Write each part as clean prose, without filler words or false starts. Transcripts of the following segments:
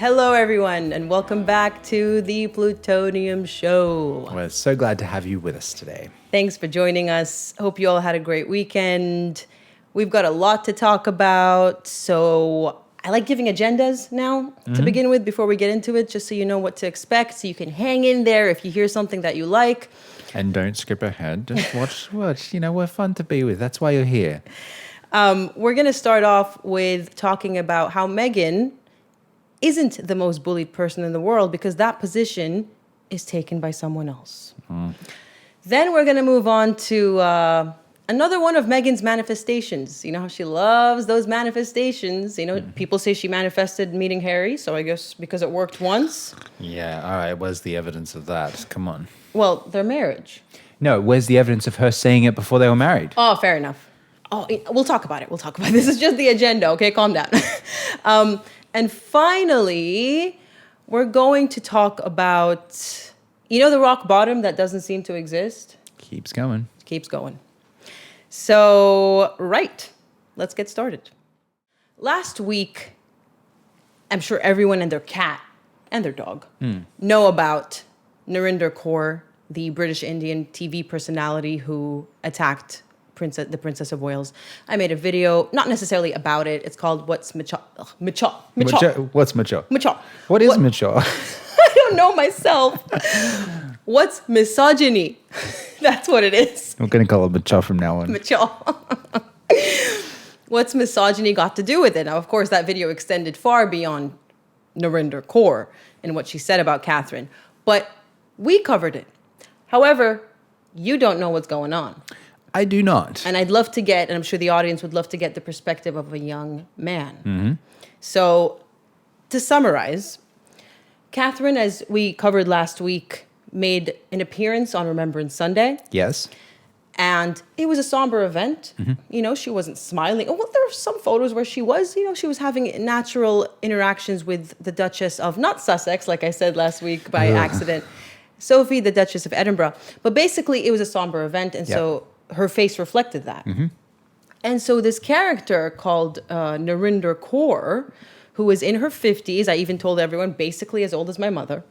Hello, everyone, and welcome back to the Plutonium Show. We're so glad to have you with us today. Thanks for joining us. Hope you all had a great weekend. We've got a lot to talk about, so I like giving agendas now to begin with before we get into it, just so you know what to expect, so you can hang in there if you hear something that you like. And don't skip ahead. Just watch. We're fun to be with. That's why you're here. We're going to start off with talking about how Meghan isn't the most bullied person in the world because that position is taken by someone else. Then we're going to move on to another one of Meghan's manifestations. You know how she loves those manifestations. People say she manifested meeting Harry, so I guess because it worked once. Yeah, all right. Where's the evidence of that? Come on. Well, their marriage. No, where's the evidence of her saying it before they were married? Oh, fair enough. Oh, we'll talk about it. This is just the agenda, okay? Calm down. And finally, we're going to talk about, the rock bottom that doesn't seem to exist? Keeps going. Keeps going. So, right, let's get started. Last week, I'm sure everyone and their cat and their dog know about Nari Core, the British Indian TV personality who attacked the Princess of Wales. I made a video, not necessarily about it. It's called What's Mature? What's mature? Mature. What is mature? I don't know myself. What's misogyny? That's what it is. I'm going to call it mature from now on. Mature. What's misogyny got to do with it? Now, of course, that video extended far beyond Nari Core and what she said about Catherine. But we covered it. However, you don't know what's going on. I do not. And I'd love to get, and I'm sure the audience would love to get the perspective of a young man. So to summarize, Catherine, as we covered last week, made an appearance on Remembrance Sunday. Yes. And it was a somber event. She wasn't smiling. Well, there were some photos where she was, she was having natural interactions with the Duchess of, not Sussex, like I said last week by accident, Sophie, the Duchess of Edinburgh. But basically, it was a somber event. And so her face reflected that. And so this character called Nari Core, who was in her 50s, I even told everyone, basically as old as my mother,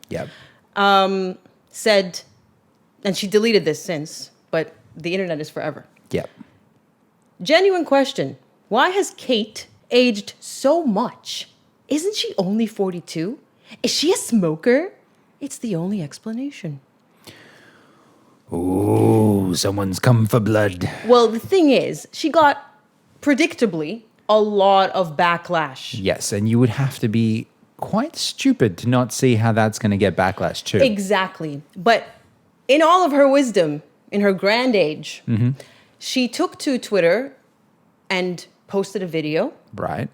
said, and she deleted this since, but the internet is forever. Genuine question. Why has Kate aged so much? Isn't she only 42? Is she a smoker? It's the only explanation. Ooh, someone's come for blood. Well, the thing is, she got, predictably, a lot of backlash. Yes, and you would have to be quite stupid to not see how that's going to get backlash too. Exactly. But in all of her wisdom, in her grand age, she took to Twitter and posted a video. Right.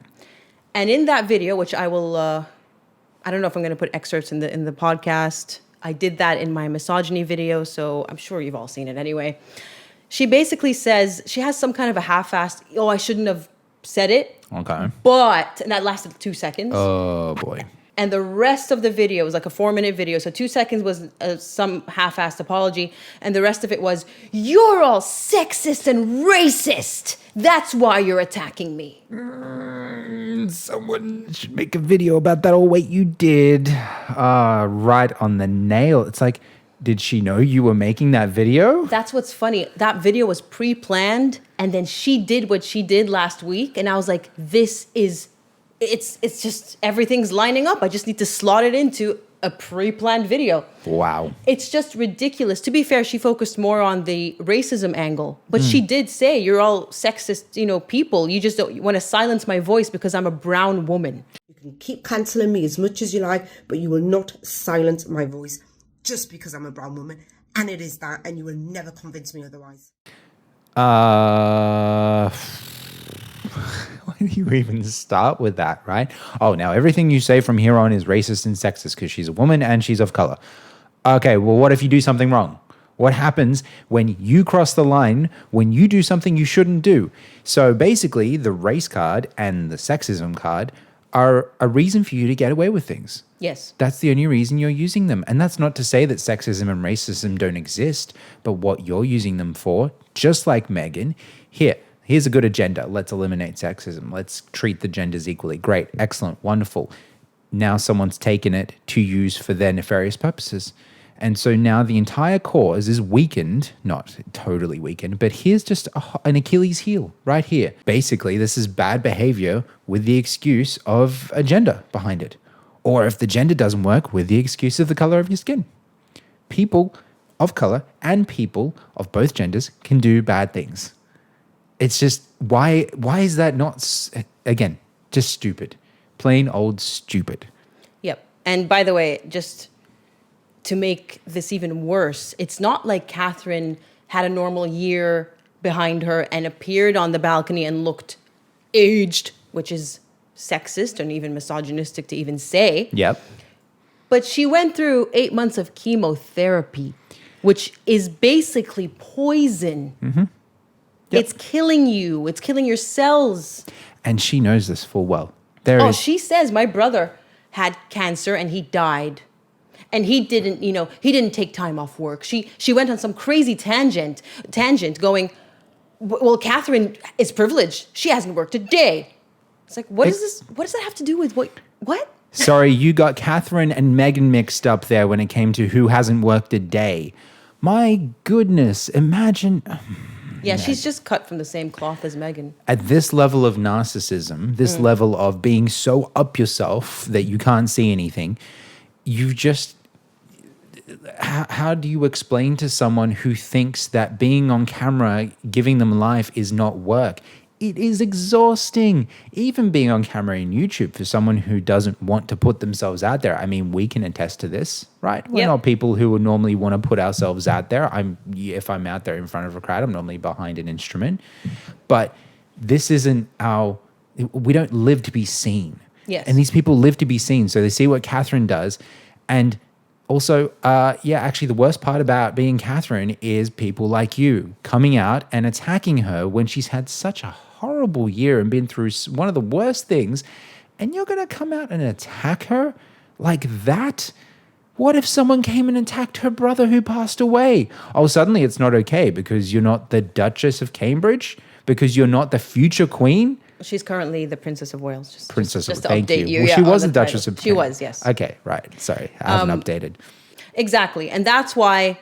And in that video, which I will, I don't know if I'm going to put excerpts in the podcast. I did that in my misogyny video, so I'm sure you've all seen it anyway. She basically says, she has some kind of a half-assed, I shouldn't have said it. Okay. But, and that lasted 2 seconds. Oh, boy. And the rest of the video was like a 4-minute video. So 2 seconds was some half-assed apology. And the rest of it was, you're all sexist and racist. That's why you're attacking me. Someone should make a video about that. Oh, wait, you did. Right on the nail. It's like, did she know you were making that video? That's what's funny. That video was pre-planned. And then she did what she did last week. And I was like, it's just everything's lining up. I just need to slot it into a pre-planned video. Wow. It's just ridiculous. To be fair, she focused more on the racism angle. But she did say, you're all sexist, people. You just don't want to silence my voice because I'm a brown woman. You can keep cancelling me as much as you like, but you will not silence my voice just because I'm a brown woman. And it is that, and you will never convince me otherwise. Why do you even start with that, right? Oh, now everything you say from here on is racist and sexist because she's a woman and she's of color. Okay, well, what if you do something wrong? What happens when you cross the line, when you do something you shouldn't do? So basically, the race card and the sexism card are a reason for you to get away with things. Yes. That's the only reason you're using them. And that's not to say that sexism and racism don't exist, but what you're using them for, just like Meghan, here's a good agenda. Let's eliminate sexism. Let's treat the genders equally. Great, excellent, wonderful. now someone's taken it to use for their nefarious purposes. And so now the entire cause is weakened, not totally weakened, but here's just an Achilles heel right here. Basically, this is bad behavior with the excuse of a gender behind it. Or if the gender doesn't work, with the excuse of the color of your skin. People of color and people of both genders can do bad things. It's just, why is that not, again, just stupid. Plain old stupid. Yep. And by the way, just to make this even worse, it's not like Catherine had a normal year behind her and appeared on the balcony and looked aged, which is sexist and even misogynistic to even say. Yep. But she went through 8 months of chemotherapy, which is basically poison. Mm-hmm. Yep. It's killing you. It's killing your cells. And she knows this full well. She says, my brother had cancer and he died. And he didn't take time off work. She went on some crazy tangent going, well, Catherine is privileged. She hasn't worked a day. It's like, what is this? What does that have to do with what? Sorry, you got Catherine and Meghan mixed up there when it came to who hasn't worked a day. My goodness, imagine. Yeah, she's just cut from the same cloth as Meghan. At this level of narcissism, this level of being so up yourself that you can't see anything, you've just... How do you explain to someone who thinks that being on camera, giving them life is not work? It is exhausting. Even being on camera in YouTube for someone who doesn't want to put themselves out there. I mean, we can attest to this, right? We're not people who would normally want to put ourselves out there. If I'm out there in front of a crowd, I'm normally behind an instrument. But this isn't we don't live to be seen. Yes. And these people live to be seen. So they see what Catherine does. And also, actually the worst part about being Catherine is people like you coming out and attacking her when she's had such a horrible year and been through one of the worst things, and you're going to come out and attack her like that? What if someone came and attacked her brother who passed away? Oh, suddenly it's not okay because you're not the Duchess of Cambridge? Because you're not the future queen? She's currently the Princess of Wales. Just to thank update you. Well, she was the Duchess of Cambridge. She was, yes. Okay, right. Sorry, I haven't updated. Exactly. And that's why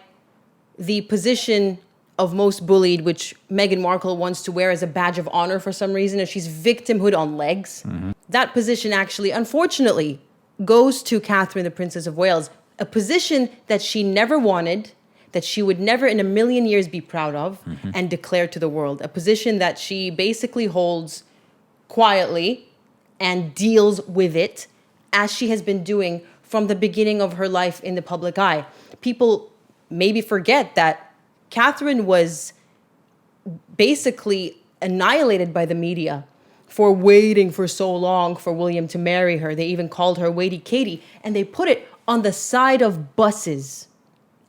the position of most bullied, which Meghan Markle wants to wear as a badge of honor for some reason, and she's victimhood on legs, that position actually, unfortunately, goes to Catherine, the Princess of Wales, a position that she never wanted, that she would never in a million years be proud of and declare to the world, a position that she basically holds quietly and deals with it as she has been doing from the beginning of her life in the public eye. People maybe forget that Catherine was basically annihilated by the media for waiting for so long for William to marry her. They even called her Waity Katie, and they put it on the side of buses.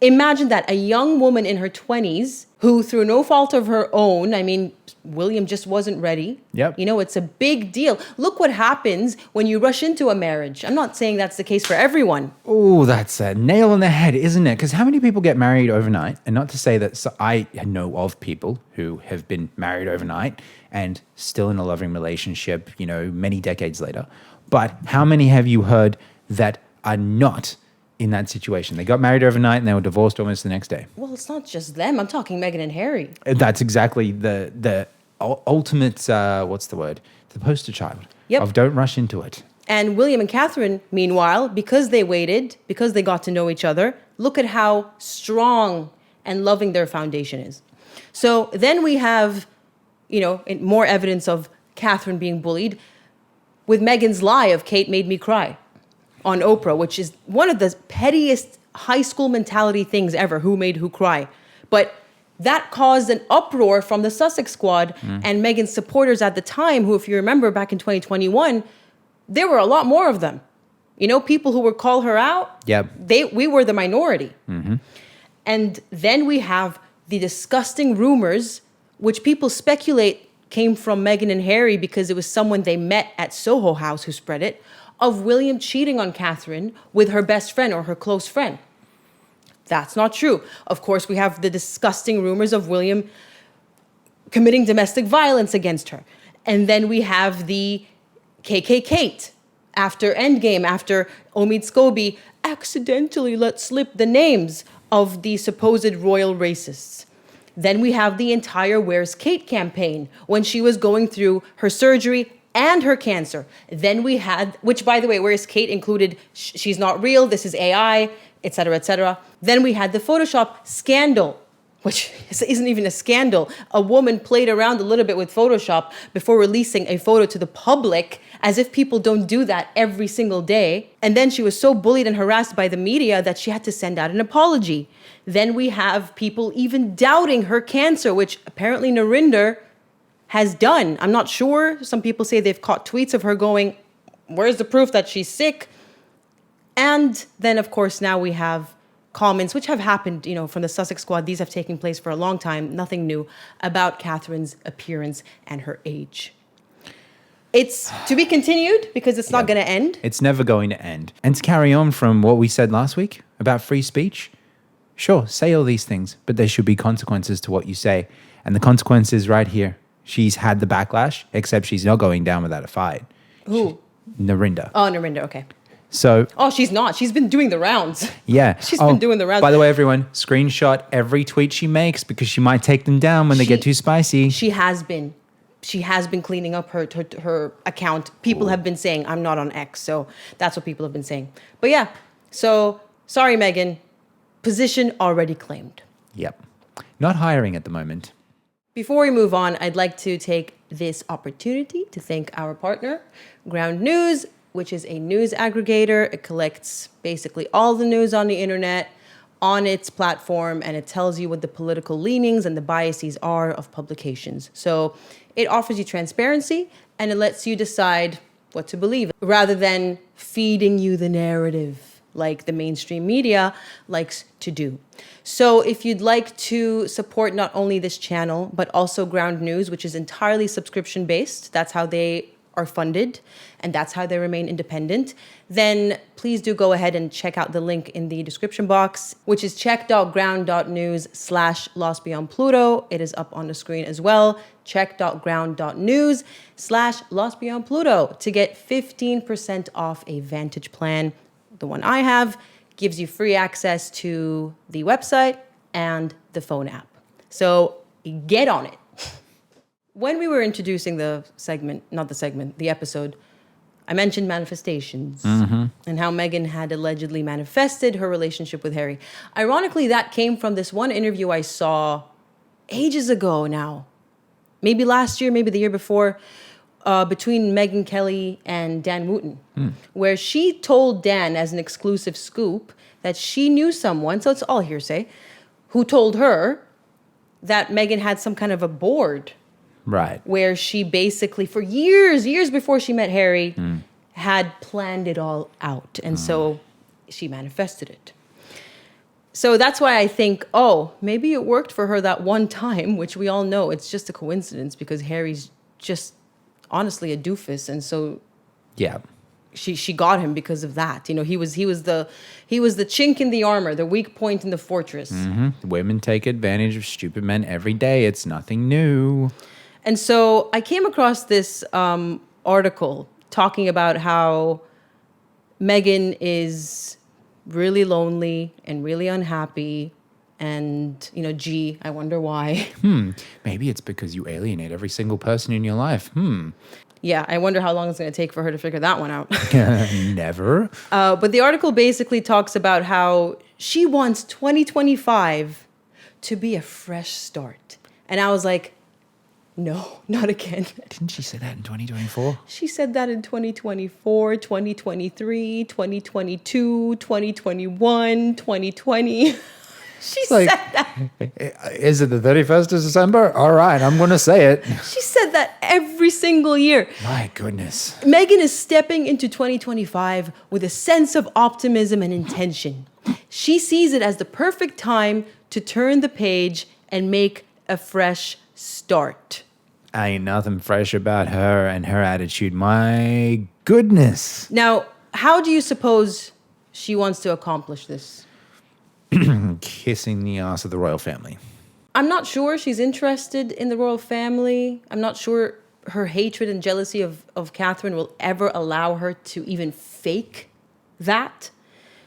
Imagine that, a young woman in her 20s who, through no fault of her own, I mean, William just wasn't ready. Yep. You know, it's a big deal. Look what happens when you rush into a marriage. I'm not saying that's the case for everyone. Oh, that's a nail on the head, isn't it? Because how many people get married overnight? And not to say that I know of people who have been married overnight and still in a loving relationship, you know, many decades later. But how many have you heard that are not in that situation? They got married overnight and they were divorced almost the next day. Well, it's not just them. I'm talking Meghan and Harry. That's exactly the ultimate, what's the word? The poster child of don't rush into it. And William and Catherine, meanwhile, because they waited, because they got to know each other, look at how strong and loving their foundation is. So then we have, you know, more evidence of Catherine being bullied with Meghan's lie of Kate made me cry on Oprah, which is one of the pettiest high school mentality things ever, who made who cry. But that caused an uproar from the Sussex squad and Meghan's supporters at the time, who, if you remember back in 2021, there were a lot more of them. You know, people who would call her out, we were the minority. And then we have the disgusting rumors, which people speculate came from Meghan and Harry because it was someone they met at Soho House who spread it, of William cheating on Catherine with her best friend or her close friend. That's not true. Of course, we have the disgusting rumors of William committing domestic violence against her. And then we have the KK Kate after Endgame, after Omid Scobie accidentally let slip the names of the supposed royal racists. Then we have the entire Where's Kate campaign when she was going through her surgery and her cancer. Then we had, which by the way, Where's Kate included, she's not real, this is AI, etc., etc. Then we had the Photoshop scandal, which isn't even a scandal. A woman played around a little bit with Photoshop before releasing a photo to the public, as if people don't do that every single day. And then she was so bullied and harassed by the media that she had to send out an apology. Then we have people even doubting her cancer, which apparently Narinder has done. I'm not sure. Some people say they've caught tweets of her going, where's the proof that she's sick? And then, of course, now we have comments, which have happened, from the Sussex Squad. These have taken place for a long time, nothing new, about Catherine's appearance and her age. It's to be continued because it's not going to end. It's never going to end. And to carry on from what we said last week about free speech, sure, say all these things, but there should be consequences to what you say. And the consequence is right here. She's had the backlash, except she's not going down without a fight. Who? Narinder. Oh, Narinder, okay. So. Oh, she's not. She's been doing the rounds. Yeah. She's been doing the rounds. By the way, everyone, screenshot every tweet she makes because she might take them down when they get too spicy. She has been. She has been cleaning up her account. People have been saying, I'm not on X. So that's what people have been saying. But yeah, so sorry, Meghan. Position already claimed. Yep. Not hiring at the moment. Before we move on, I'd like to take this opportunity to thank our partner, Ground News, which is a news aggregator. It collects basically all the news on the internet on its platform, and it tells you what the political leanings and the biases are of publications. So it offers you transparency, and it lets you decide what to believe, rather than feeding you the narrative like the mainstream media likes to do. So if you'd like to support not only this channel, but also Ground News, which is entirely subscription-based, that's how they are funded, and that's how they remain independent, then please do go ahead and check out the link in the description box, which is check.ground.news/Lost Beyond Pluto. It is up on the screen as well. Check.ground.news/Lost Beyond Pluto to get 15% off a Vantage plan. The one I have gives you free access to the website and the phone app. So get on it. When we were introducing the episode, I mentioned manifestations and how Meghan had allegedly manifested her relationship with Harry. Ironically, that came from this one interview I saw ages ago now. Maybe last year, maybe the year before, between Megyn Kelly and Dan Wooten, where she told Dan as an exclusive scoop that she knew someone, so it's all hearsay, who told her that Meghan had some kind of a board. Right. Where she basically, for years before she met Harry, had planned it all out. And so she manifested it. So that's why I think, maybe it worked for her that one time, which we all know it's just a coincidence because Harry's just honestly a doofus, and so she got him because of that. He was the chink in the armor, the weak point in the fortress. Women take advantage of stupid men every day. It's nothing new. And so I came across this article talking about how Meghan is really lonely and really unhappy. And, I wonder why. Maybe it's because you alienate every single person in your life. Yeah, I wonder how long it's going to take for her to figure that one out. Never. But the article basically talks about how she wants 2025 to be a fresh start. And I was like, no, not again. Didn't she say that in 2024? She said that in 2024, 2023, 2022, 2021, 2020. She said that. Is it the 31st of December? All right, I'm going to say it. She said that every single year. My goodness. Meghan is stepping into 2025 with a sense of optimism and intention. She sees it as the perfect time to turn the page and make a fresh start. Ain't nothing fresh about her and her attitude. My goodness. Now, how do you suppose she wants to accomplish this? Kissing the ass of the royal family. I'm not sure she's interested in the royal family. I'm not sure her hatred and jealousy of Catherine will ever allow her to even fake that.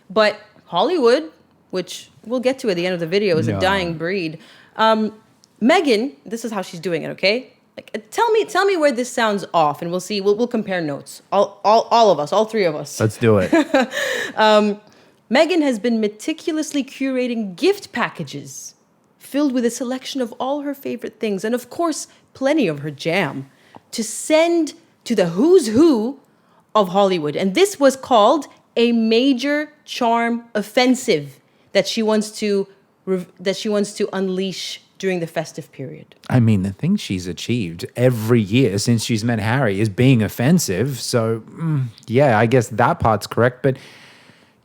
But Hollywood, which we'll get to at the end of the video, is a dying breed. Meghan, this is how she's doing it, okay? Like, tell me where this sounds off, and we'll see. We'll compare notes. All of us, all three of us. Let's do it. Meghan has been meticulously curating gift packages filled with a selection of all her favorite things, and of course, plenty of her jam, to send to the who's who of Hollywood. And this was called a major charm offensive that she wants to unleash during the festive period. I mean, the thing she's achieved every year since she's met Harry is being offensive. So, yeah, I guess that part's correct. But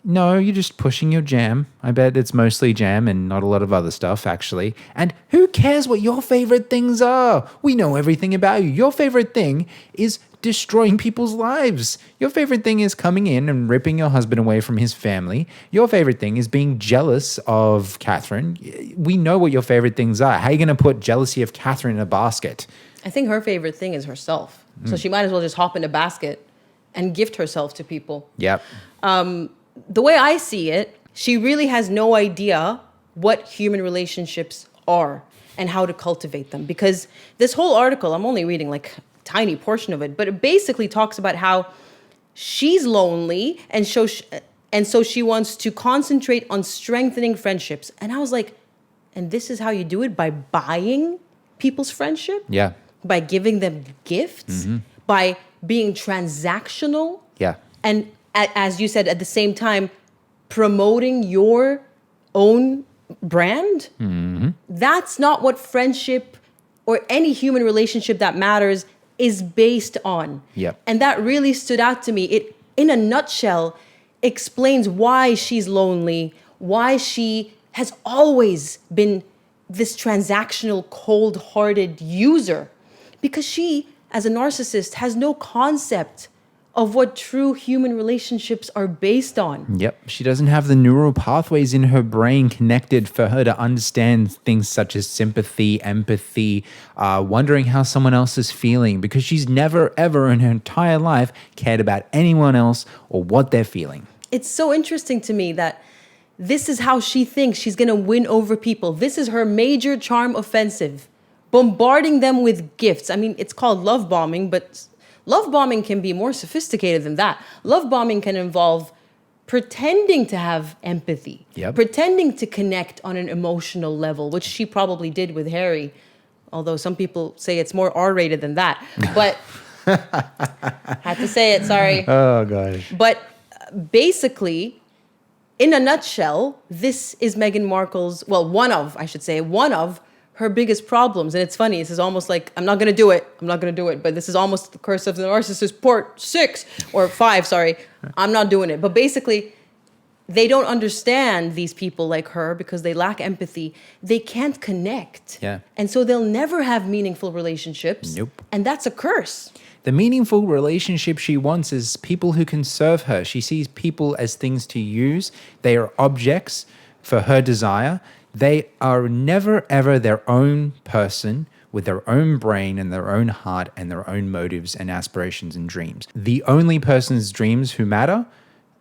no, you're just pushing your jam. I bet it's mostly jam and not a lot of other stuff, actually. And who cares what your favorite things are? We know everything about you. Your favorite thing is destroying people's lives. Your favorite thing is coming in and ripping your husband away from his family. Your favorite thing is being jealous of Catherine. We know what your favorite things are. How are you going to put jealousy of Catherine in a basket? I think her favorite thing is herself. So she might as well just hop in a basket and gift herself to people. Yep. The way I see it, she really has no idea what human relationships are and how to cultivate them. Because this whole article, I'm only reading like a tiny portion of it, but it basically talks about how she's lonely and so she wants to concentrate on strengthening friendships. And I was like, and this is how you do it? By buying people's friendship? Yeah. By giving them gifts? By being transactional? Yeah. And as you said, at the same time, promoting your own brand? That's not what friendship or any human relationship that matters is based on. Yep. And that really stood out to me. It, in a nutshell, explains why she's lonely, why she has always been this transactional, cold-hearted user. Because she, as a narcissist, has no concept of what true human relationships are based on. Yep. She doesn't have the neural pathways in her brain connected for her to understand things such as sympathy, empathy, wondering how someone else is feeling, because she's never, ever in her entire life cared about anyone else or what they're feeling. It's so interesting to me that this is how she thinks she's going to win over people. This is her major charm offensive, bombarding them with gifts. I mean, it's called love bombing, but love bombing can be more sophisticated than that. Love bombing can involve pretending to have empathy, pretending to connect on an emotional level, which she probably did with Harry, although some people say it's more R-rated than that. But had to say it, sorry. Oh, gosh. But basically, in a nutshell, this is Meghan Markle's, well, one of her biggest problems. And it's funny, this is almost like, I'm not going to do it. But this is almost the curse of the narcissist, part 6 or 5, sorry. I'm not doing it. But basically, they don't understand these people like her because they lack empathy. They can't connect. Yeah. And so they'll never have meaningful relationships. Nope. And that's a curse. The meaningful relationship she wants is people who can serve her. She sees people as things to use. They are objects for her desire. They are never, ever their own person with their own brain and their own heart and their own motives and aspirations and dreams. The only person's dreams who matter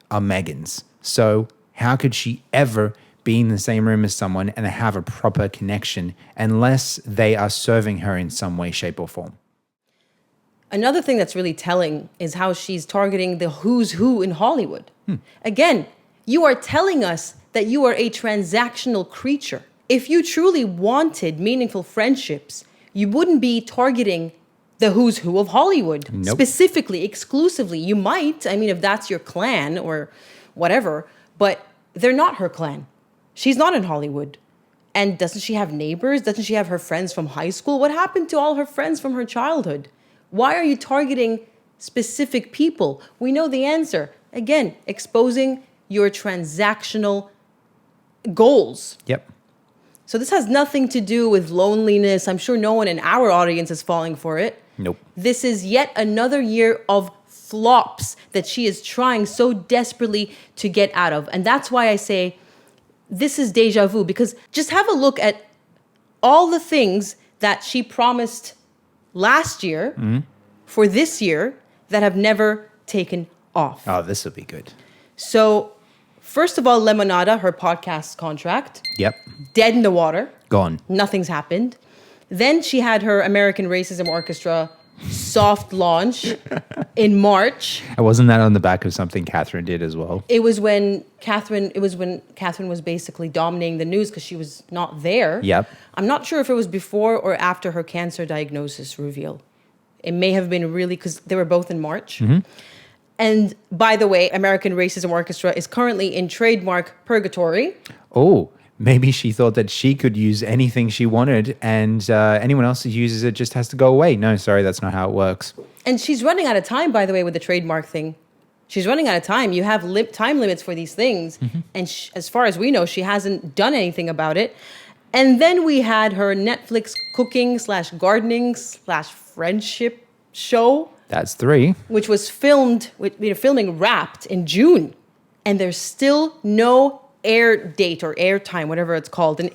are Meghan's. So how could she ever be in the same room as someone and have a proper connection unless they are serving her in some way, shape, or form? Another thing that's really telling is how she's targeting the who's who in Hollywood. Again, you are telling us that you are a transactional creature. If you truly wanted meaningful friendships, you wouldn't be targeting the who's who of Hollywood. Nope. Specifically, exclusively. You might, I mean, if that's your clan or whatever, but they're not her clan. She's not in Hollywood. And doesn't she have neighbors? Doesn't she have her friends from high school? What happened to all her friends from her childhood? Why are you targeting specific people? We know the answer. Again, exposing your transactional goals. Yep. So this has nothing to do with loneliness. I'm sure no one in our audience is falling for it. Nope. This is yet another year of flops that she is trying so desperately to get out of. And that's why I say this is deja vu, because just have a look at all the things that she promised last year for this year that have never taken off. Oh, this will be good. So, first of all, Lemonada, her podcast contract, Yep. dead in the water. Gone. Nothing's happened. Then she had her American Racism Orchestra soft launch in March. And wasn't that on the back of something Catherine did as well? It was when Catherine was basically dominating the news because she was not there. Yep. I'm not sure if it was before or after her cancer diagnosis reveal. It may have been really because they were both in March. And by the way, American Racism Orchestra is currently in trademark purgatory. Oh, maybe she thought that she could use anything she wanted and anyone else who uses it just has to go away. No, sorry, that's not how it works. And she's running out of time, by the way, with the trademark thing. She's running out of time. You have time limits for these things. And as far as we know, she hasn't done anything about it. And then we had her Netflix cooking / gardening / friendship show. That's 3. Which was filming wrapped in June. And there's still no air date or air time, whatever it's called. And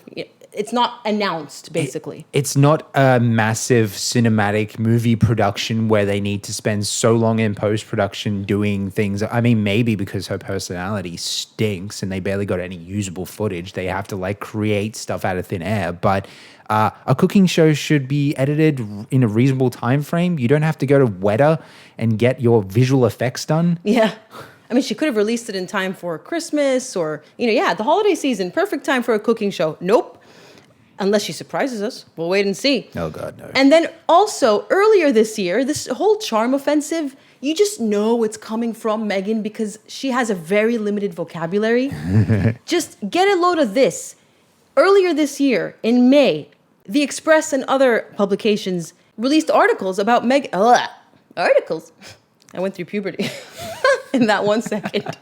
it's not announced, basically. It's not a massive cinematic movie production where they need to spend so long in post-production doing things. I mean, maybe because her personality stinks and they barely got any usable footage. They have to create stuff out of thin air. But a cooking show should be edited in a reasonable time frame. You don't have to go to Weta and get your visual effects done. Yeah. I mean, she could have released it in time for Christmas or, the holiday season. Perfect time for a cooking show. Nope. Unless she surprises us. We'll wait and see. Oh, God, no. And then also, earlier this year, this whole charm offensive, you just know it's coming from Meghan because she has a very limited vocabulary. Just get a load of this. Earlier this year, in May, The Express and other publications released articles about Meghan. Articles? I went through puberty in that 1 second.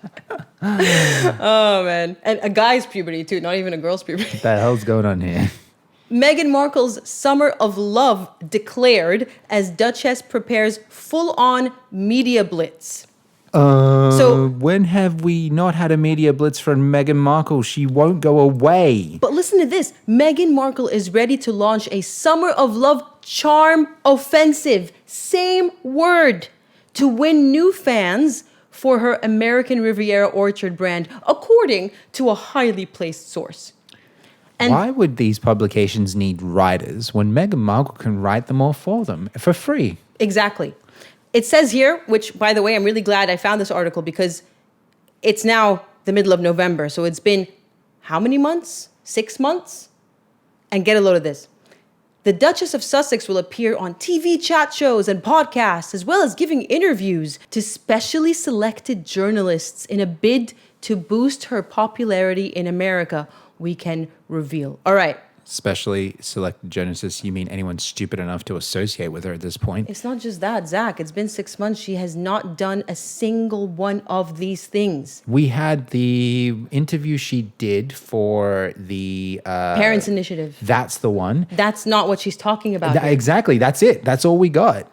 Oh, man. And a guy's puberty, too, not even a girl's puberty. What the hell's going on here? Meghan Markle's Summer of Love declared as Duchess prepares full-on media blitz. So when have we not had a media blitz from Meghan Markle? She won't go away. But listen to this. Meghan Markle is ready to launch a Summer of Love charm offensive. Same word. To win new fans for her American Riviera Orchard brand, according to a highly placed source. And why would these publications need writers when Meghan Markle can write them all for them for free? Exactly. It says here, which, by the way, I'm really glad I found this article because it's now the middle of November. So it's been how many months? 6 months? And get a load of this. The Duchess of Sussex will appear on TV chat shows and podcasts, as well as giving interviews to specially selected journalists in a bid to boost her popularity in America, we can reveal. All right. Specially selected journalists, you mean anyone stupid enough to associate with her at this point? It's not just that, Zach. It's been 6 months. She has not done a single one of these things. We had the interview she did for the... Parents Initiative. That's the one. That's not what she's talking about. Exactly. That's it. That's all we got.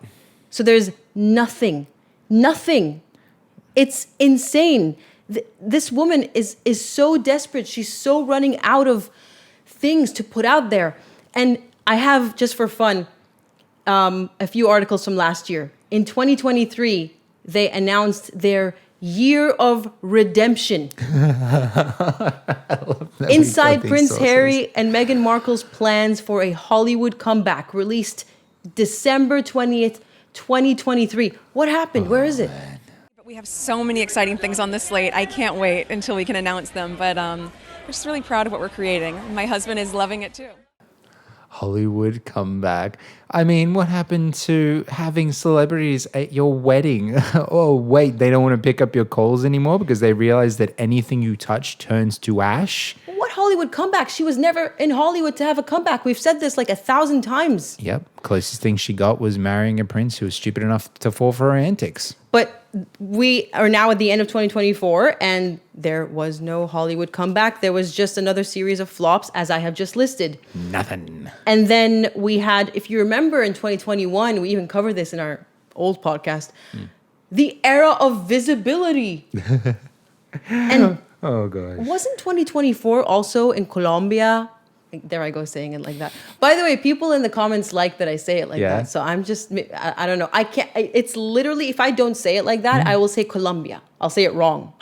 So there's nothing. Nothing. It's insane. This woman is so desperate. She's so running out of things to put out there. And I have, just for fun, a few articles from last year. In 2023, they announced their year of redemption. Inside Prince Harry and Meghan Markle's plans for a Hollywood comeback, released December 20th, 2023. What happened? Where is it? We have so many exciting things on this slate. I can't wait until we can announce them. But I'm just really proud of what we're creating. My husband is loving it too. Hollywood comeback. I mean, what happened to having celebrities at your wedding? Oh, wait, they don't want to pick up your calls anymore because they realize that anything you touch turns to ash? What Hollywood comeback? She was never in Hollywood to have a comeback. We've said this like 1,000 times. Yep. Closest thing she got was marrying a prince who was stupid enough to fall for her antics. But we are now at the end of 2024, and there was no Hollywood comeback. There was just another series of flops, as I have just listed. Nothing. And then we had, if you remember in 2021, we even covered this in our old podcast, the era of visibility. And oh, gosh. wasn't 2024 also in Colombia There I go saying it like that. By the way, people in the comments like that I say it like that. So I'm just, I don't know. I can't, it's literally, if I don't say it like that, I will say Colombia. I'll say it wrong.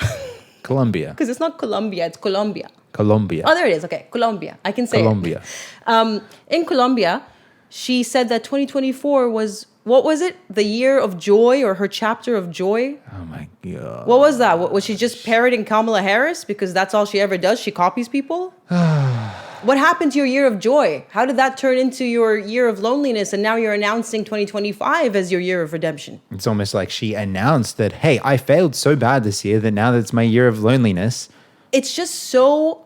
Colombia. Because it's not Colombia, it's Colombia. Colombia. Oh, there it is. Okay, Colombia. I can say Colombia. it. In Colombia, she said that 2024 was, what was it? The year of joy, or her chapter of joy? Oh my God. What was that? Was she just parroting Kamala Harris? Because that's all she ever does. She copies people. What happened to your year of joy? How did that turn into your year of loneliness? And now you're announcing 2025 as your year of redemption. It's almost like she announced that, hey, I failed so bad this year that now that's my year of loneliness. It's just so,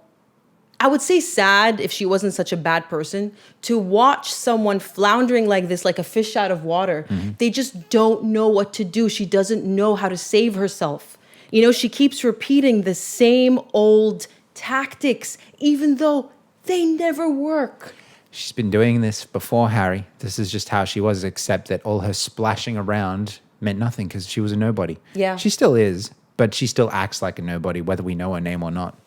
I would say sad if she wasn't such a bad person, to watch someone floundering like this, like a fish out of water. They just don't know what to do. She doesn't know how to save herself. You know, she keeps repeating the same old tactics, even though they never work. She's been doing this before, Harry. This is just how she was, except that all her splashing around meant nothing because she was a nobody. Yeah. She still is, but she still acts like a nobody, whether we know her name or not.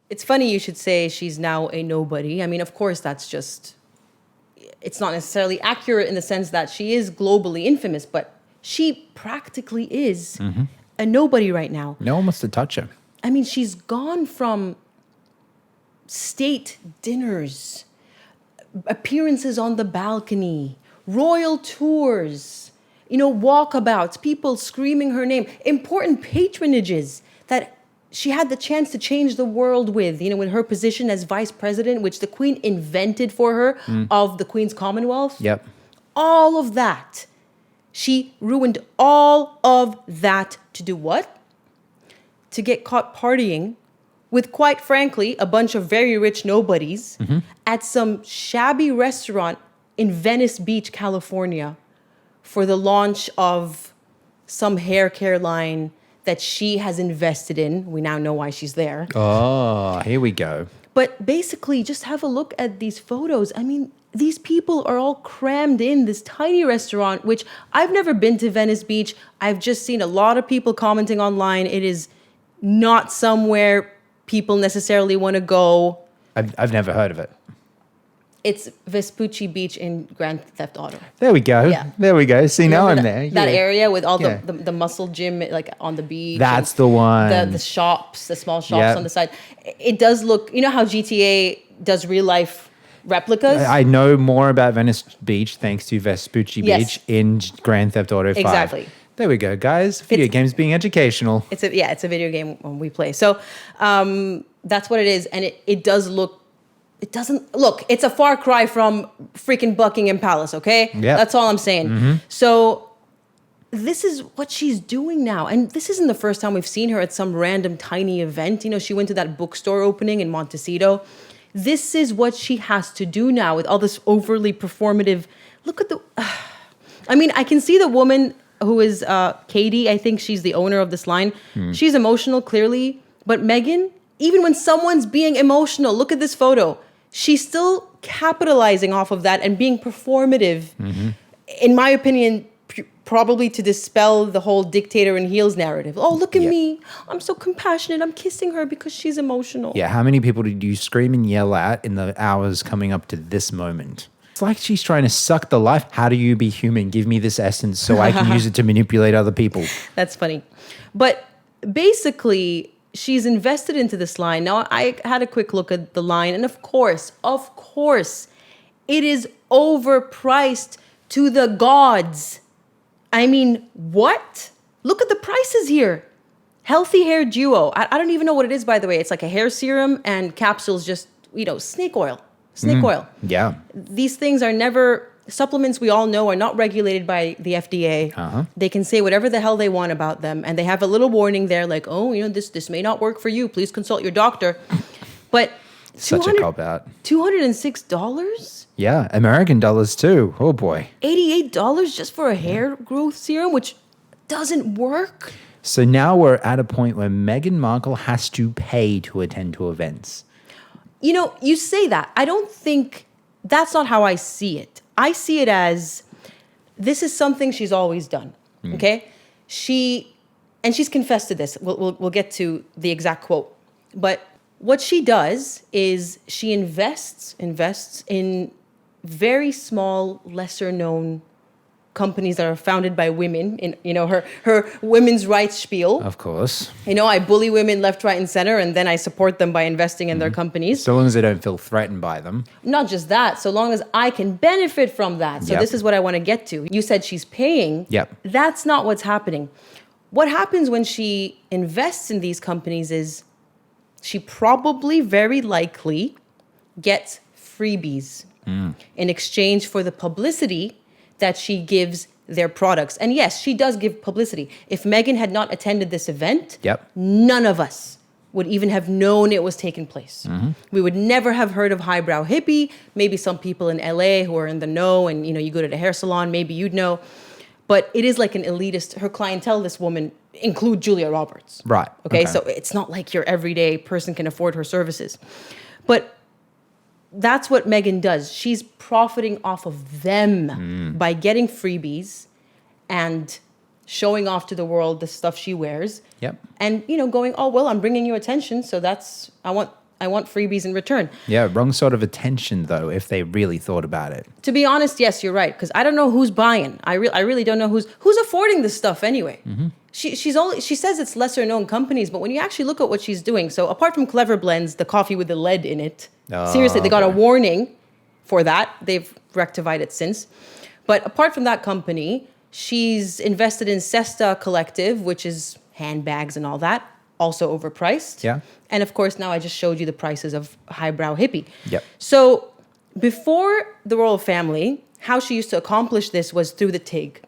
It's funny you should say she's now a nobody. I mean, of course, that's just, it's not necessarily accurate in the sense that she is globally infamous, but she practically is a nobody right now. No one wants to touch her. I mean, she's gone from state dinners, appearances on the balcony, royal tours, you know, walkabouts, people screaming her name, important patronages that she had the chance to change the world with, you know, in her position as vice president, which the Queen invented for her of the Queen's Commonwealth. Yep. All of that. She ruined all of that to do what? To get caught partying with, quite frankly, a bunch of very rich nobodies at some shabby restaurant in Venice Beach, California, for the launch of some hair care line that she has invested in. We now know why she's there. Oh, here we go. But basically, just have a look at these photos. I mean, these people are all crammed in this tiny restaurant, which I've never been to Venice Beach. I've just seen a lot of people commenting online. It is not somewhere people necessarily want to go. I've never heard of it. It's Vespucci Beach in Grand Theft Auto. There we go. Yeah. There we go. See, now I'm Remember there. That Yeah. area with all Yeah. the muscle gym like on the beach. That's and the one. The shops, the small shops Yep. on the side. It does look, you know how GTA does real life replicas? I know more about Venice Beach thanks to Vespucci Yes. Beach in Grand Theft Auto 5. Exactly. There we go, guys. Video games being educational. It's a video game when we play. So that's what it is. And it does look, it doesn't look, it's a far cry from freaking Buckingham Palace, okay? Yeah. That's all I'm saying. So this is what she's doing now. And this isn't the first time we've seen her at some random tiny event. You know, she went to that bookstore opening in Montecito. This is what she has to do now with all this overly performative. Look at the, I mean, I can see the woman who is Katie. I think she's the owner of this line. She's emotional, clearly. But Meghan, even when someone's being emotional, look at this photo. She's still capitalizing off of that and being performative. In my opinion, probably to dispel the whole dictator in heels narrative. Oh, look at me. I'm so compassionate. I'm kissing her because she's emotional. Yeah, how many people did you scream and yell at in the hours coming up to this moment? It's like she's trying to suck the life. How do you be human? Give me this essence so I can use it to manipulate other people. That's funny. But basically, she's invested into this line. Now, I had a quick look at the line. And of course, it is overpriced to the gods. I mean, what? Look at the prices here. Healthy Hair Duo. I don't even know what it is, by the way. It's like a hair serum and capsules, just, you know, snake oil. Snake oil. Yeah. These things are never, supplements we all know are not regulated by the FDA. They can say whatever the hell they want about them. And they have a little warning there like, oh, you know, this may not work for you. Please consult your doctor. But Such a cop out. $206? Yeah, American dollars too. Oh boy. $88 just for a hair growth serum, which doesn't work? So now we're at a point where Meghan Markle has to pay to attend to events. You know, you say that. I don't think, that's not how I see it. I see it as, this is something she's always done, okay? She's confessed to this. We'll get to the exact quote. But What she does is she invests in very small, lesser known companies that are founded by women. In her women's rights spiel. Of course. I bully women left, right, and center, and then I support them by investing in their companies. So long as they don't feel threatened by them. Not just that, so long as I can benefit from that. So Yep. this is what I want to get to. You said she's paying. Yep. That's not what's happening. What happens when she invests in these companies is she probably, very likely, gets freebies in exchange for the publicity that she gives their products. And yes, she does give publicity. If Meghan had not attended this event, Yep. none of us would even have known it was taking place. We would never have heard of Highbrow Hippie. Maybe some people in LA who are in the know and you go to the hair salon, maybe you'd know. But it is like an elitist. Her clientele, this woman, include Julia Roberts. Right. Okay, so it's not like your everyday person can afford her services. But that's what Meghan does. She's profiting off of them by getting freebies and showing off to the world the stuff she wears. Yep. And, going, oh, well, I'm bringing you attention, so I want freebies in return. Yeah, wrong sort of attention, though, if they really thought about it. To be honest, yes, you're right, because I don't know who's buying. I really don't know who's affording this stuff anyway. She says it's lesser known companies, but when you actually look at what she's doing, so apart from Clever Blends, the coffee with the lead in it, seriously, they got a warning for that. They've rectified it since. But apart from that company, she's invested in Cesta Collective, which is handbags and all that, also overpriced. Yeah. And of course, now I just showed you the prices of Highbrow Hippie. Yep. So before the royal family, how she used to accomplish this was through the TIG.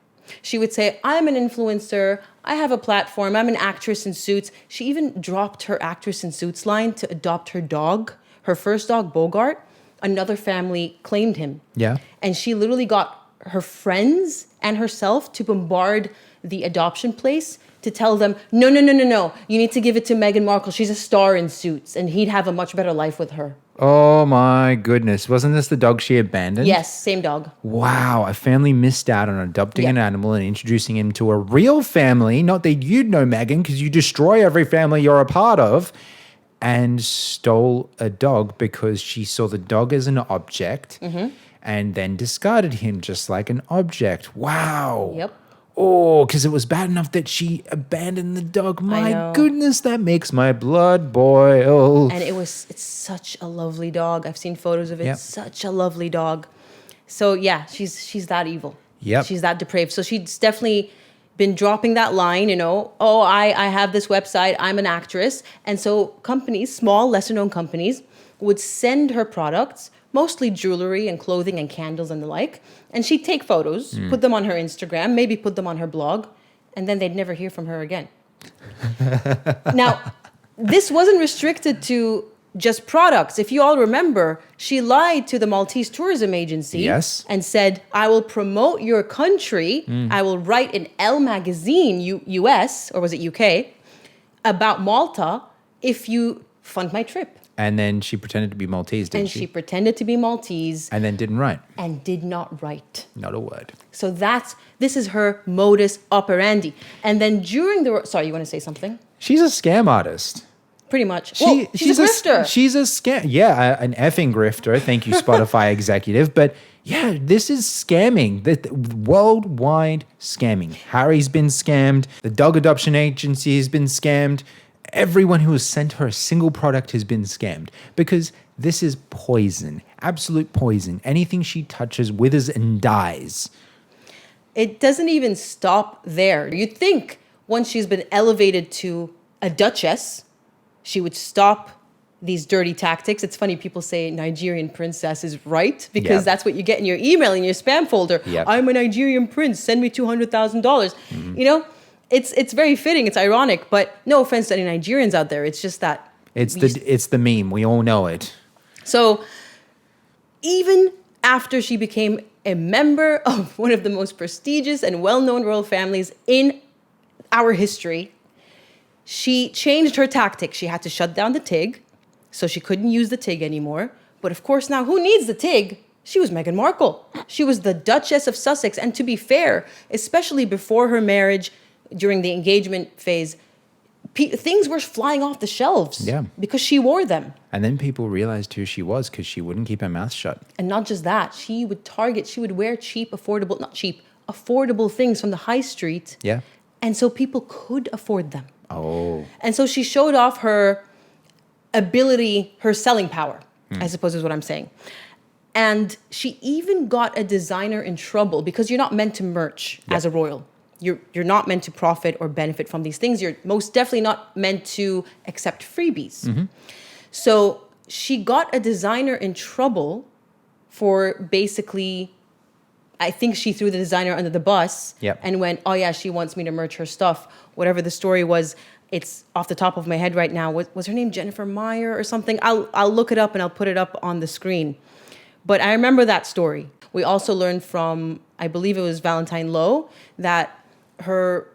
She would say, I'm an influencer, I have a platform, I'm an actress in suits. She even dropped her actress in suits line to adopt her dog, her first dog, Bogart. Another family claimed him. Yeah. And she literally got her friends and herself to bombard the adoption place to tell them, no, you need to give it to Meghan Markle. She's a star in suits, and he'd have a much better life with her. Oh my goodness. Wasn't this the dog she abandoned? Yes, same dog. Wow, a family missed out on adopting an animal and introducing him to a real family. Not that you'd know, Meghan, because you destroy every family you're a part of. And stole a dog because she saw the dog as an object and then discarded him just like an object. Wow. Yep. Oh, because it was bad enough that she abandoned the dog. I My know. goodness, that makes my blood boil. And it's such a lovely dog. I've seen photos of it. Yep. Such a lovely dog. So yeah, she's that evil. Yep. She's that depraved. So she's definitely been dropping that line, oh, I have this website, I'm an actress. And so companies, small, lesser known companies, would send her products, mostly jewelry and clothing and candles and the like. And she'd take photos, put them on her Instagram, maybe put them on her blog, and then they'd never hear from her again. Now, this wasn't restricted to just products. If you all remember, she lied to the Maltese tourism agency Yes. and said, I will promote your country. I will write in Elle magazine, US, or was it UK, about Malta if you fund my trip. And then she pretended to be Maltese, didn't And she? she pretended to be Maltese And then didn't write. and did not write. Not a word. So this is her modus operandi. And then during sorry, you want to say something? She's a scam artist. Pretty much. She's a grifter. She's a scam. Yeah, an effing grifter. Thank you, Spotify executive. But yeah, this is scamming. The worldwide scamming. Harry's been scammed. The dog adoption agency has been scammed. Everyone who has sent her a single product has been scammed because this is poison, absolute poison. Anything she touches withers and dies. It doesn't even stop there. You'd think once she's been elevated to a duchess, she would stop these dirty tactics. It's funny, people say Nigerian princess is right because Yep. that's what you get in your email, in your spam folder. Yep. I'm a Nigerian prince, send me $200,000. It's very fitting, it's ironic, but no offense to any Nigerians out there. It's just that. It's the meme. We all know it. So even after she became a member of one of the most prestigious and well-known royal families in our history, she changed her tactic. She had to shut down the TIG, so she couldn't use the TIG anymore. But of course now, who needs the TIG? She was Meghan Markle. She was the Duchess of Sussex. And to be fair, especially before her marriage, during the engagement phase, things were flying off the shelves Yeah. because she wore them. And then people realized who she was because she wouldn't keep her mouth shut. And not just that, she would wear affordable things from the high street. Yeah. And so people could afford them. Oh. And so she showed off her ability, her selling power, I suppose is what I'm saying. And she even got a designer in trouble because you're not meant to merch as a royal. You're not meant to profit or benefit from these things. You're most definitely not meant to accept freebies. So she got a designer in trouble for basically, I think she threw the designer under the bus and went, oh yeah, she wants me to merch her stuff. Whatever the story was, it's off the top of my head right now. Was her name Jennifer Meyer or something? I'll look it up and I'll put it up on the screen. But I remember that story. We also learned from, I believe it was Valentine Lowe, that her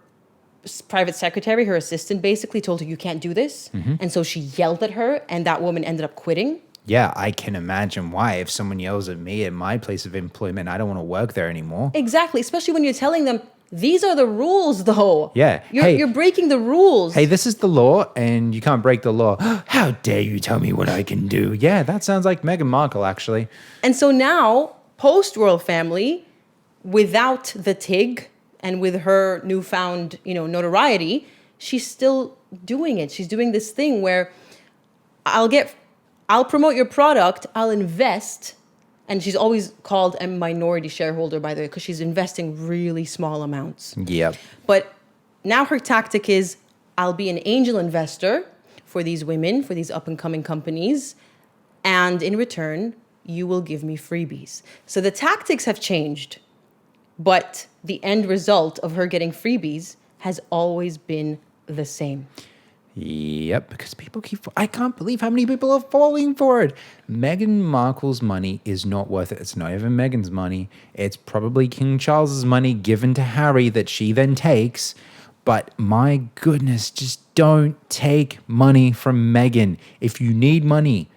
private secretary, her assistant, basically told her, you can't do this. And so she yelled at her, and that woman ended up quitting. Yeah, I can imagine why. If someone yells at me at my place of employment, I don't want to work there anymore. Exactly, especially when you're telling them, these are the rules, though. Yeah. You're breaking the rules. Hey, this is the law, and you can't break the law. How dare you tell me what I can do? Yeah, that sounds like Meghan Markle, actually. And so now, post-royal family, without the TIG and with her newfound, notoriety, she's still doing it. She's doing this thing where I'll promote your product, I'll invest. And she's always called a minority shareholder, by the way, because she's investing really small amounts. Yep. But now her tactic is, I'll be an angel investor for these women, for these up-and-coming companies, and in return, you will give me freebies. So the tactics have changed, but the end result of her getting freebies has always been the same. Yep, because I can't believe how many people are falling for it. Meghan Markle's money is not worth it. It's not even Meghan's money. It's probably King Charles's money given to Harry that she then takes. But my goodness, just don't take money from Meghan. If you need money,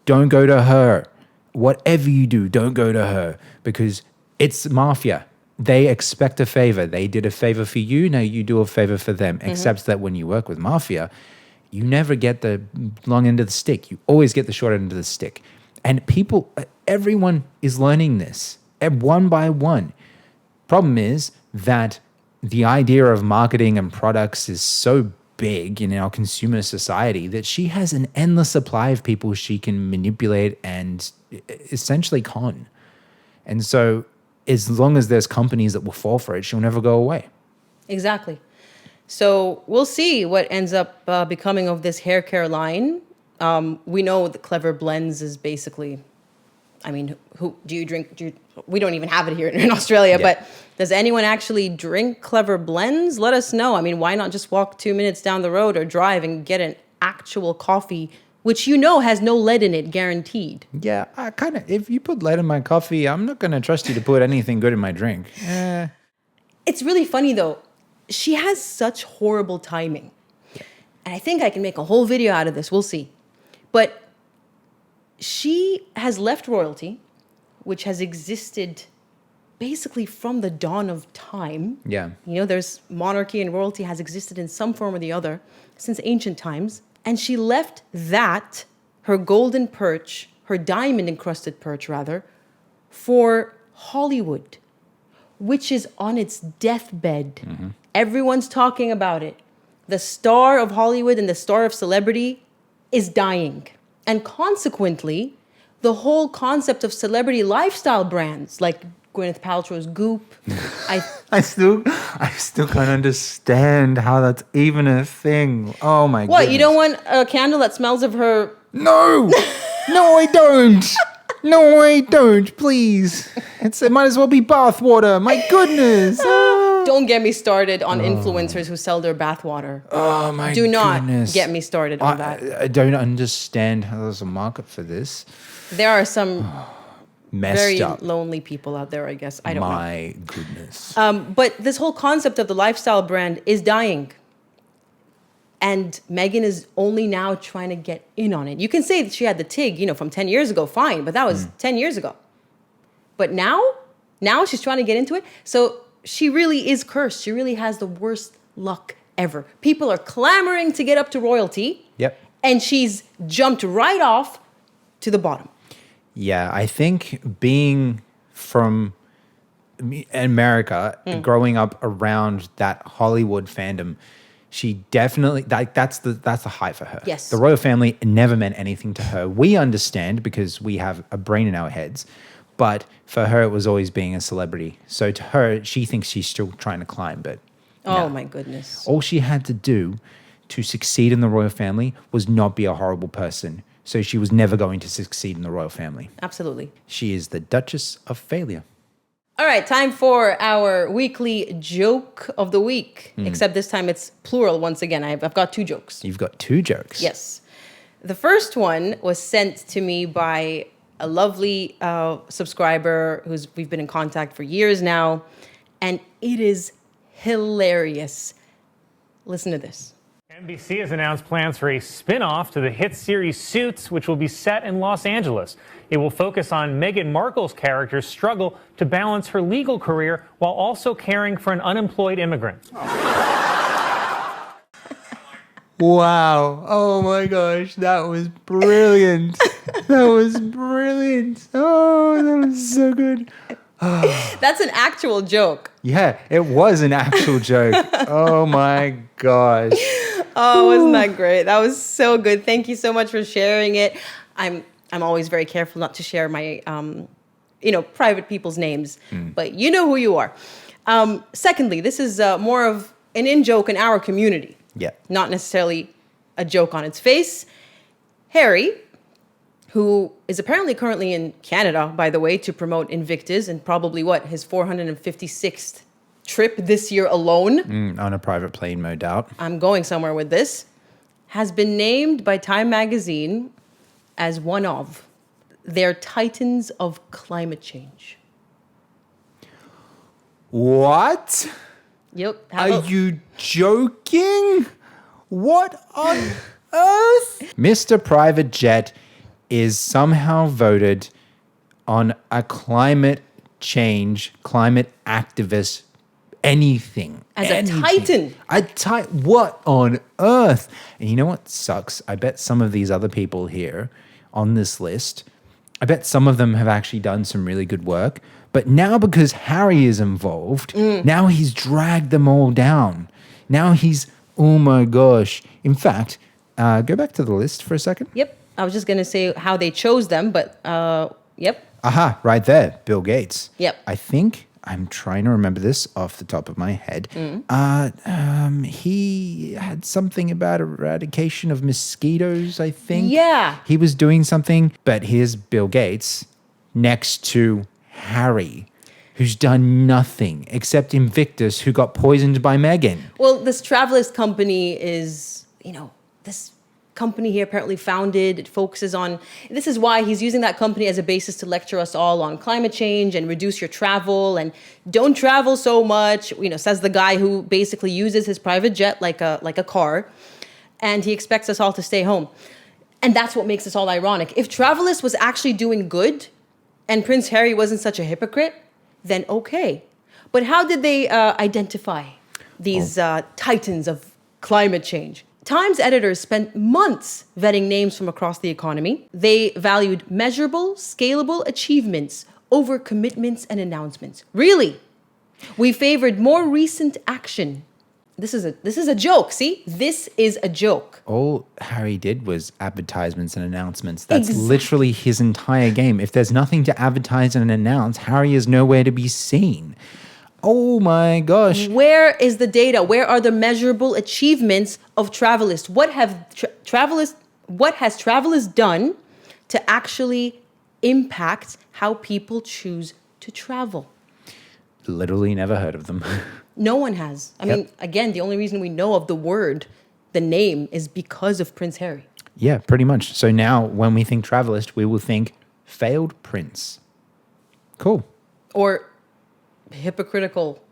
don't go to her. Whatever you do, don't go to her because it's mafia. They expect a favor. They did a favor for you. Now you do a favor for them. Except that when you work with mafia, you never get the long end of the stick. You always get the short end of the stick. And everyone is learning this one by one. Problem is that the idea of marketing and products is so big in our consumer society that she has an endless supply of people she can manipulate and essentially con. And so as long as there's companies that will fall for it, she'll never go away. Exactly. So we'll see what ends up becoming of this hair care line. We know the Clever Blends is basically, who do you drink? We don't even have it here in Australia, but does anyone actually drink Clever Blends? Let us know. Why not just walk 2 minutes down the road or drive and get an actual coffee, which has no lead in it, guaranteed. Yeah, if you put lead in my coffee, I'm not going to trust you to put anything good in my drink. It's really funny, though. She has such horrible timing. And I think I can make a whole video out of this. We'll see. But she has left royalty, which has existed basically from the dawn of time. Yeah. There's monarchy and royalty has existed in some form or the other since ancient times. And she left that, her golden perch, her diamond-encrusted perch, rather, for Hollywood, which is on its deathbed. Everyone's talking about it. The star of Hollywood and the star of celebrity is dying. And consequently, the whole concept of celebrity lifestyle brands, like Gwyneth Paltrow's Goop. I still can't understand how that's even a thing. Oh my god. What, you don't want a candle that smells of her? No! No, I don't! No, I don't, please. It might as well be bath water. My goodness. Don't get me started on influencers who sell their bath water. Oh my Do not goodness. get me started on that. I don't understand how there's a market for this. There are some Messed very up. lonely people out there, I guess. I don't know. My goodness. But this whole concept of the lifestyle brand is dying. And Meghan is only now trying to get in on it. You can say that she had the TIG, from 10 years ago, fine, but that was 10 years ago. But now she's trying to get into it. So she really is cursed. She really has the worst luck ever. People are clamoring to get up to royalty. Yep. And she's jumped right off to the bottom. Yeah, I think being from America, growing up around that Hollywood fandom, she definitely that's the height for her. Yes. The royal family never meant anything to her. We understand because we have a brain in our heads, but for her it was always being a celebrity. So to her, she thinks she's still trying to climb, but Oh my goodness. all she had to do to succeed in the royal family was not be a horrible person. So she was never going to succeed in the royal family. Absolutely. She is the Duchess of Failure. All right, time for our weekly joke of the week. Except this time it's plural once again. I've got 2 jokes. You've got 2 jokes. Yes. The first one was sent to me by a lovely subscriber we've been in contact for years now. And it is hilarious. Listen to this. NBC has announced plans for a spin-off to the hit series Suits, which will be set in Los Angeles. It will focus on Meghan Markle's character's struggle to balance her legal career while also caring for an unemployed immigrant. Wow. Oh my gosh. That was brilliant. That was brilliant. Oh, that was so good. That's an actual joke. Yeah, it was an actual joke. Oh my gosh. Oh, wasn't that great? That was so good. Thank you so much for sharing it. I'm always very careful not to share my private people's names, but you know who you are. Secondly, this is more of an in-joke in our community. Yeah. Not necessarily a joke on its face. Harry, who is apparently currently in Canada, by the way, to promote Invictus and probably his 456th trip this year alone. On a private plane, no doubt. I'm going somewhere with this. Has been named by Time Magazine as one of their titans of climate change. What? Yep. Are you joking? What on earth? Mr. Private Jet is somehow voted on a climate change, climate activist, anything. As a titan. What on earth? And you know what sucks? I bet some of these other people here on this list, I bet some of them have actually done some really good work. But now because Harry is involved, now he's dragged them all down. Now he's, oh my gosh. In fact, go back to the list for a second. Yep. I was just going to say how they chose them, but yep. Aha, right there. Bill Gates. Yep. I think, I'm trying to remember this off the top of my head. He had something about eradication of mosquitoes, I think. Yeah. He was doing something, but here's Bill Gates next to Harry, who's done nothing except Invictus, who got poisoned by Meghan. Well, this Travelist company is, this company he apparently founded. It focuses on, this is why he's using that company as a basis to lecture us all on climate change and reduce your travel and don't travel so much, says the guy who basically uses his private jet like a car, and he expects us all to stay home. And that's what makes this all ironic. If Travelist was actually doing good and Prince Harry wasn't such a hypocrite, then okay. But how did they identify these titans of climate change? Times editors spent months vetting names from across the economy. They valued measurable, scalable achievements over commitments and announcements. Really? We favored more recent action. This is a joke, see? This is a joke. All Harry did was advertisements and announcements. That's literally his entire game. If there's nothing to advertise and announce, Harry is nowhere to be seen. Oh my gosh. Where is the data? Where are the measurable achievements of Travelist? What has Travelist done to actually impact how people choose to travel? Literally never heard of them. No one has. I mean, again, the only reason we know of the name is because of Prince Harry. Yeah, pretty much. So now when we think Travelist, we will think failed prince. Cool. Or hypocritical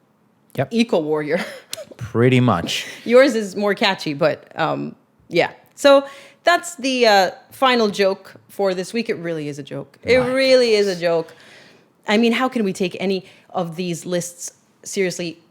eco-warrior. Pretty much. Yours is more catchy, but yeah. So that's the final joke for this week. It really is a joke. It really is a joke. I mean, how can we take any of these lists seriously?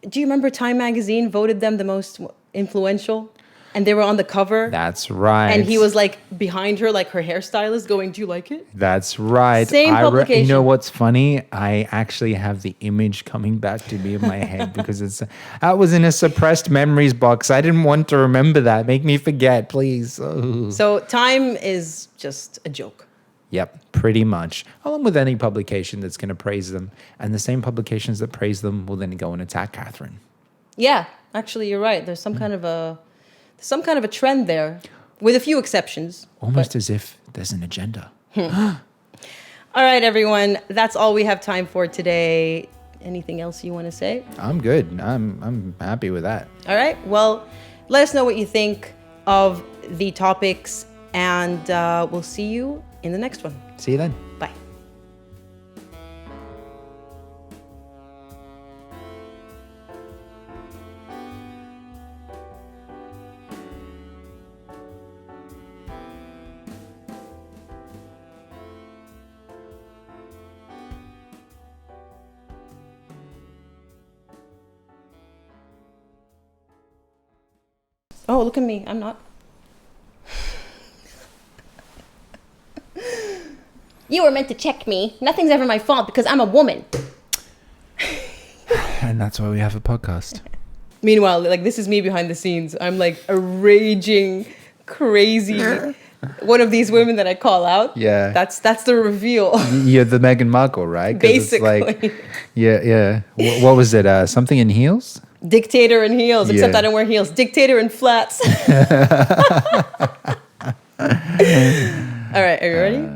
Do you remember Time Magazine voted them the most influential, and they were on the cover. That's right. And he was like behind her, like her hairstylist, going, "Do you like it?" That's right. Same publication. You know what's funny? I actually have the image coming back to me in my head because that was in a suppressed memories box. I didn't want to remember that. Make me forget, please. Oh. So Time is just a joke. Yep, pretty much. Along with any publication that's going to praise them, and the same publications that praise them will then go and attack Catherine. Yeah, actually, you're right. There's some kind of a trend there, with a few exceptions. Almost as if there's an agenda. All right, everyone. That's all we have time for today. Anything else you want to say? I'm good. I'm happy with that. All right. Well, let us know what you think of the topics, and we'll see you in the next one. See you then. Bye. Oh, look at me. I'm not. You were meant to check me. Nothing's ever my fault because I'm a woman. And that's why we have a podcast. Meanwhile, like, this is me behind the scenes. I'm like a raging, crazy one of these women that I call out. Yeah. That's the reveal. You're the Meghan Markle, right? 'Cause Basically. It's like, yeah. What was it? Something in heels? Dictator in heels, except Yeah. I don't wear heels. Dictator in flats. All right, are you ready?